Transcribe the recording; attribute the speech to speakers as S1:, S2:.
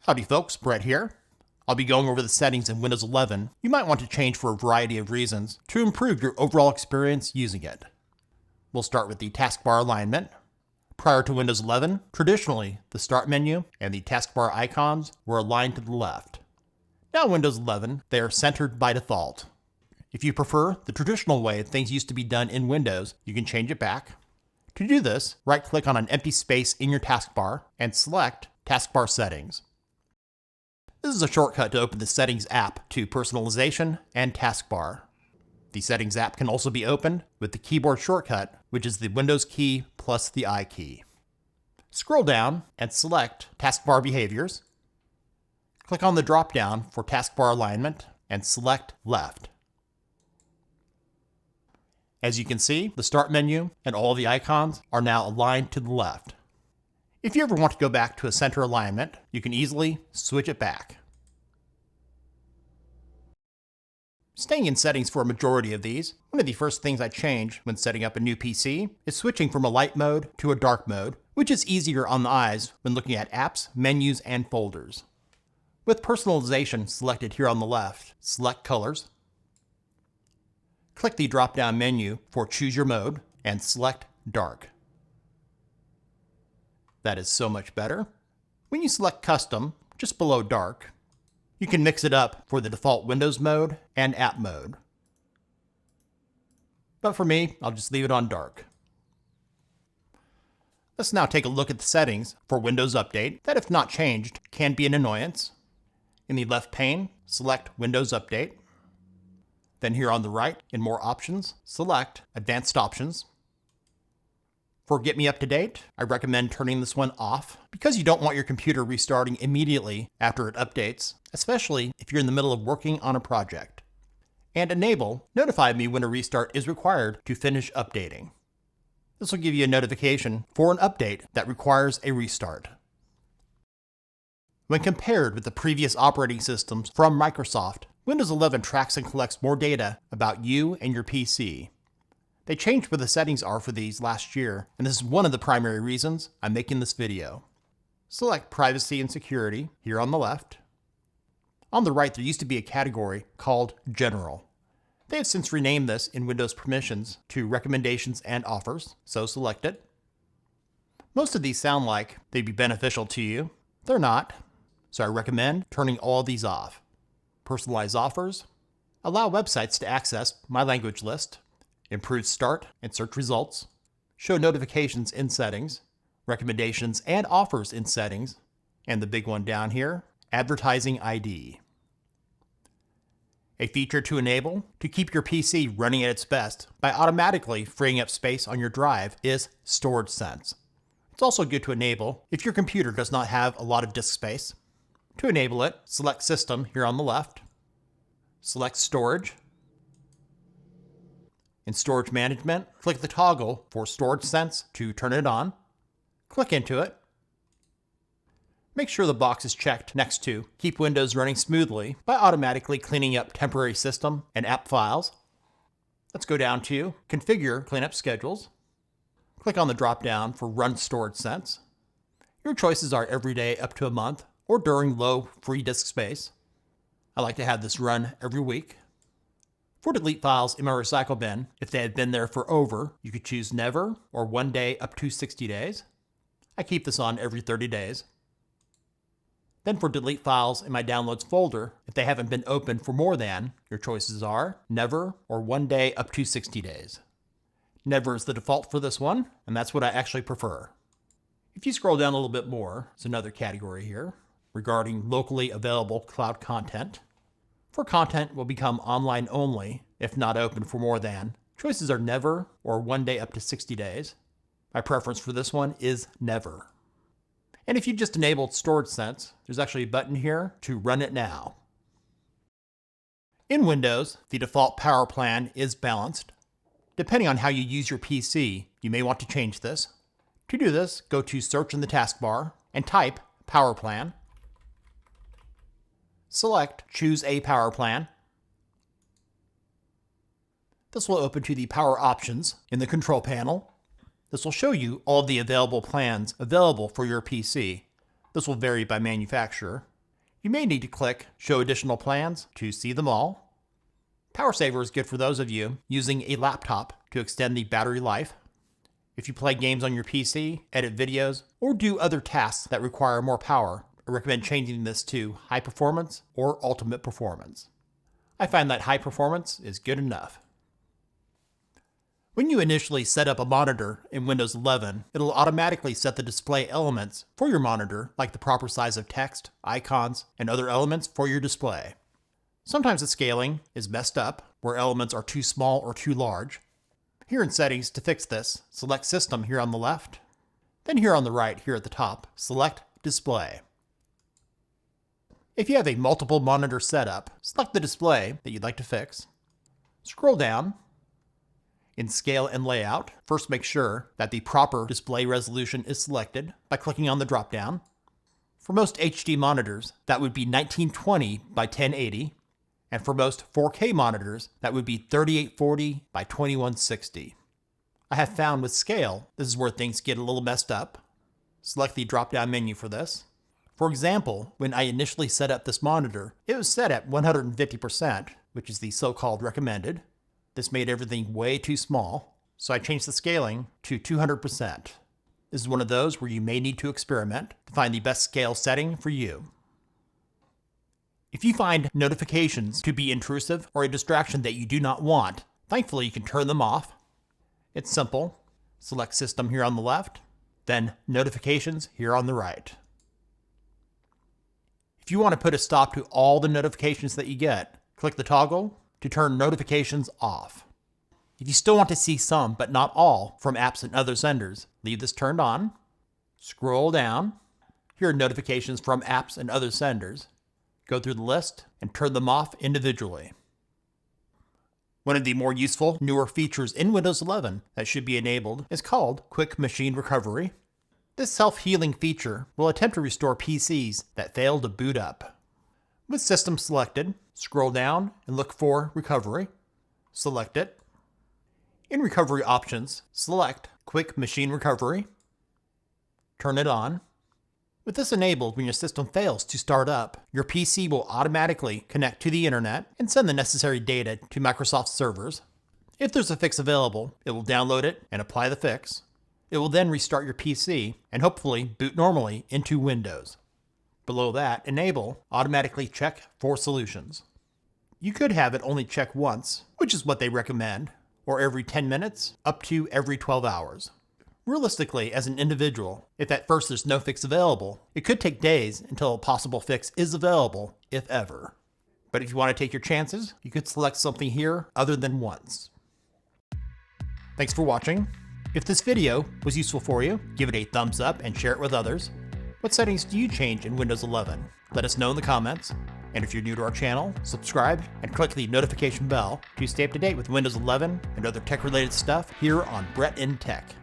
S1: Howdy folks, Brett here. I'll be going over the settings in Windows 11 you might want to change for a variety of reasons to improve your overall experience using it. We'll start with the taskbar alignment. Prior to Windows 11, traditionally, the Start menu and the taskbar icons were aligned to the left. Now in Windows 11, they are centered by default. If you prefer the traditional way things used to be done in Windows, you can change it back. To do this, right-click on an empty space in your taskbar and select Taskbar Settings. This is a shortcut to open the Settings app to Personalization and Taskbar. The Settings app can also be opened with the keyboard shortcut, which is the Windows key plus the I key. Scroll down and select Taskbar Behaviors. Click on the drop-down for Taskbar Alignment and select Left. As you can see, the Start menu and all the icons are now aligned to the left. If you ever want to go back to a center alignment, you can easily switch it back. Staying in settings for a majority of these, one of the first things I change when setting up a new PC is switching from a light mode to a dark mode, which is easier on the eyes when looking at apps, menus, and folders. With personalization selected here on the left, select Colors. Click the drop-down menu for Choose Your Mode and select Dark. That is so much better. When you select Custom, just below Dark, you can mix it up for the default Windows mode and app mode. But for me, I'll just leave it on Dark. Let's now take a look at the settings for Windows Update that, if not changed, can be an annoyance. In the left pane, select Windows Update. Then here on the right, in More Options, select Advanced Options. For Get Me Up to Date, I recommend turning this one off because you don't want your computer restarting immediately after it updates, especially if you're in the middle of working on a project. And Enable, notify me when a restart is required to finish updating. This will give you a notification for an update that requires a restart. When compared with the previous operating systems from Microsoft, Windows 11 tracks and collects more data about you and your PC. They changed where the settings are for these last year, and this is one of the primary reasons I'm making this video. Select Privacy and Security here on the left. On the right, there used to be a category called General. They have since renamed this in Windows Permissions to Recommendations and Offers, so select it. Most of these sound like they'd be beneficial to you. They're not, so I recommend turning all these off. Personalize offers, allow websites to access my language list, improve start and search results, show notifications in settings, recommendations and offers in settings, and the big one down here, advertising ID. A feature to enable to keep your PC running at its best by automatically freeing up space on your drive is Storage Sense. It's also good to enable if your computer does not have a lot of disk space. To enable it, select System here on the left, select Storage. In Storage Management, click the toggle for Storage Sense to turn it on. Click into it. Make sure the box is checked next to Keep Windows Running Smoothly by automatically cleaning up temporary system and app files. Let's go down to Configure Cleanup Schedules. Click on the drop-down for Run Storage Sense. Your choices are every day up to a month or during low free disk space. I like to have this run every week. For delete files in my recycle bin, if they had been there for over, you could choose never or 1 day up to 60 days. I keep this on every 30 days. Then for delete files in my downloads folder, if they haven't been opened for more than, your choices are never or 1 day up to 60 days. Never is the default for this one, and that's what I actually prefer. If you scroll down a little bit more, there's another category here regarding locally available cloud content. For content will become online only if not open for more than. Choices are never or 1 day up to 60 days. My preference for this one is never. And if you just enabled Storage Sense, there's actually a button here to run it now. In Windows, the default power plan is balanced. Depending on how you use your PC, you may want to change this. To do this, go to Search in the taskbar and type Power Plan. Select Choose a Power Plan. This will open to the Power Options in the Control Panel. This will show you all of the available plans available for your PC. This will vary by manufacturer. You may need to click Show Additional Plans to see them all. Power Saver is good for those of you using a laptop to extend the battery life. If you play games on your PC, edit videos, or do other tasks that require more power, I recommend changing this to High Performance or Ultimate Performance. I find that High Performance is good enough. When you initially set up a monitor in Windows 11, it'll automatically set the display elements for your monitor, like the proper size of text, icons, and other elements for your display. Sometimes the scaling is messed up, where elements are too small or too large. Here in Settings, to fix this, select System here on the left. Then here on the right, here at the top, select Display. If you have a multiple monitor setup, select the display that you'd like to fix. Scroll down. In Scale and Layout, first make sure that the proper display resolution is selected by clicking on the drop-down. For most HD monitors, that would be 1920 by 1080, and for most 4K monitors, that would be 3840 by 2160. I have found with Scale, this is where things get a little messed up. Select the drop-down menu for this. For example, when I initially set up this monitor, it was set at 150%, which is the so-called recommended. This made everything way too small, so I changed the scaling to 200%. This is one of those where you may need to experiment to find the best scale setting for you. If you find notifications to be intrusive or a distraction that you do not want, thankfully you can turn them off. It's simple. Select System here on the left, then Notifications here on the right. If you want to put a stop to all the notifications that you get, click the toggle to turn notifications off. If you still want to see some, but not all, from apps and other senders, leave this turned on. Scroll down. Here are notifications from apps and other senders. Go through the list and turn them off individually. One of the more useful, newer features in Windows 11 that should be enabled is called Quick Machine Recovery. This self-healing feature will attempt to restore PCs that fail to boot up. With System selected, scroll down and look for Recovery. Select it. In Recovery Options, select Quick Machine Recovery. Turn it on. With this enabled, when your system fails to start up, your PC will automatically connect to the internet and send the necessary data to Microsoft servers. If there's a fix available, it will download it and apply the fix. It will then restart your PC and hopefully boot normally into Windows. Below that, enable automatically check for solutions. You could have it only check once, which is what they recommend, or every 10 minutes, up to every 12 hours. Realistically, as an individual, if at first there's no fix available, it could take days until a possible fix is available, if ever. But if you want to take your chances, you could select something here other than once. Thanks for watching. If this video was useful for you, give it a thumbs up and share it with others. What settings do you change in Windows 11? Let us know in the comments. And if you're new to our channel, subscribe and click the notification bell to stay up to date with Windows 11 and other tech-related stuff here on Brett in Tech.